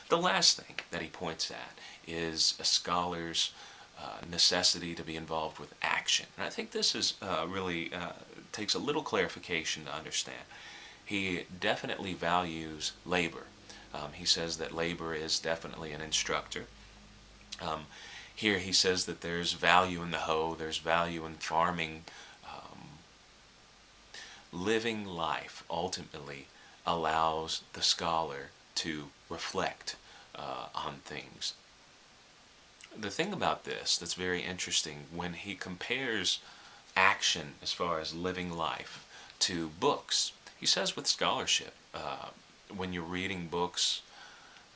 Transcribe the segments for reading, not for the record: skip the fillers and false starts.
The last thing that he points at is a scholar's necessity to be involved with action. And I think this is really takes a little clarification to understand. He definitely values labor. He says that labor is definitely an instructor. Um, Here he says that there's value in the hoe, there's value in farming. Living life ultimately allows the scholar to reflect on things. The thing about this that's very interesting, when he compares action as far as living life to books, he says with scholarship, when you're reading books,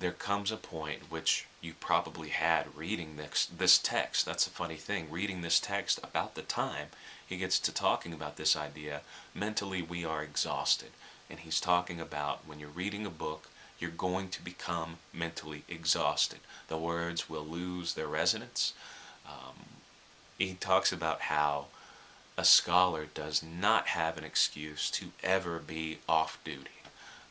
there comes a point which you probably had reading this text. That's a funny thing. Reading this text about the time he gets to talking about this idea, mentally we are exhausted. And he's talking about when you're reading a book, you're going to become mentally exhausted. The words will lose their resonance. He talks about how a scholar does not have an excuse to ever be off duty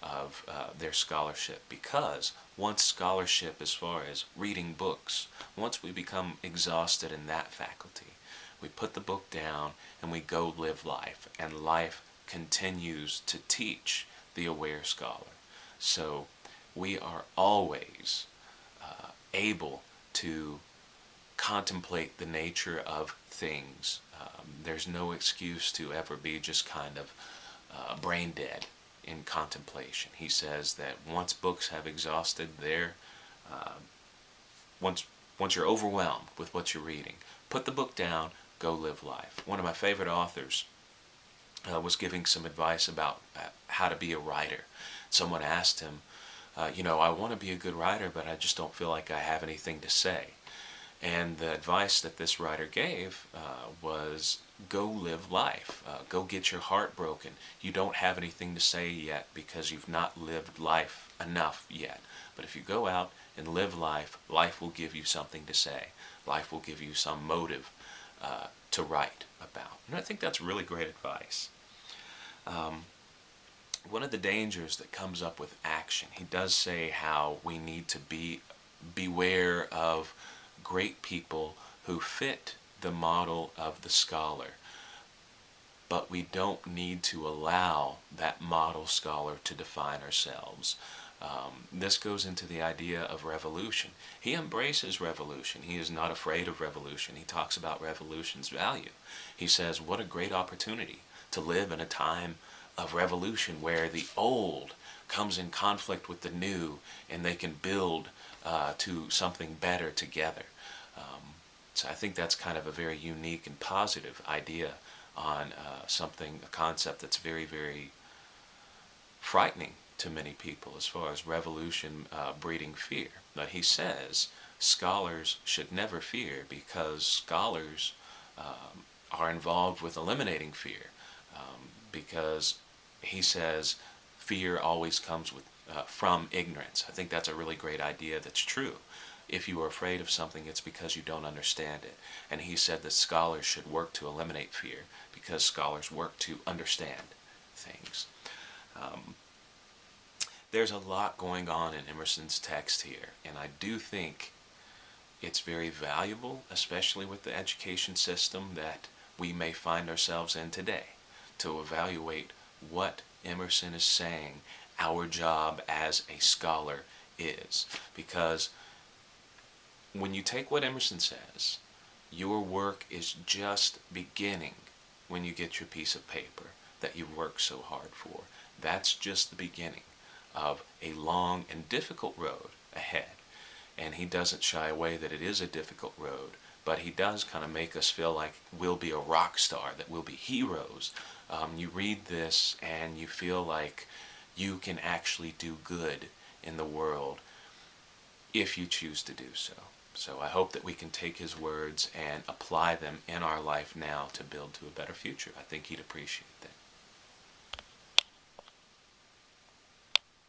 of their scholarship, because once scholarship, as far as reading books, once we become exhausted in that faculty, we put the book down and we go live life, and life continues to teach the aware scholar. So we are always able to contemplate the nature of things. There's no excuse to ever be just kind of brain dead in contemplation. He says that once books have exhausted their, once you're overwhelmed with what you're reading, put the book down, go live life. One of my favorite authors was giving some advice about how to be a writer. Someone asked him, I want to be a good writer, but I just don't feel like I have anything to say. And the advice that this writer gave was go live life. Go get your heart broken. You don't have anything to say yet because you've not lived life enough yet. But if you go out and live life, life will give you something to say. Life will give you some motive to write about. And I think that's really great advice. One of the dangers that comes up with action, he does say how we need to beware of great people who fit the model of the scholar, but we don't need to allow that model scholar to define ourselves. This goes into the idea of revolution. He embraces revolution. He is not afraid of revolution. He talks about revolution's value. He says, what a great opportunity to live in a time of revolution where the old comes in conflict with the new and they can build to something better together. So I think that's kind of a very unique and positive idea on a concept that's very, very frightening to many people as far as revolution breeding fear. But he says scholars should never fear because scholars are involved with eliminating fear, because he says fear always comes from ignorance. I think that's a really great idea that's true. If you are afraid of something, it's because you don't understand it. And he said that scholars should work to eliminate fear because scholars work to understand things. There's a lot going on in Emerson's text here, and I do think it's very valuable, especially with the education system that we may find ourselves in today, to evaluate what Emerson is saying our job as a scholar is. Because when you take what Emerson says, your work is just beginning when you get your piece of paper that you worked so hard for. That's just the beginning of a long and difficult road ahead. And he doesn't shy away that it is a difficult road, but he does kind of make us feel like we'll be a rock star, that we'll be heroes. You read this and you feel like you can actually do good in the world if you choose to do so. So I hope that we can take his words and apply them in our life now to build to a better future. I think he'd appreciate that.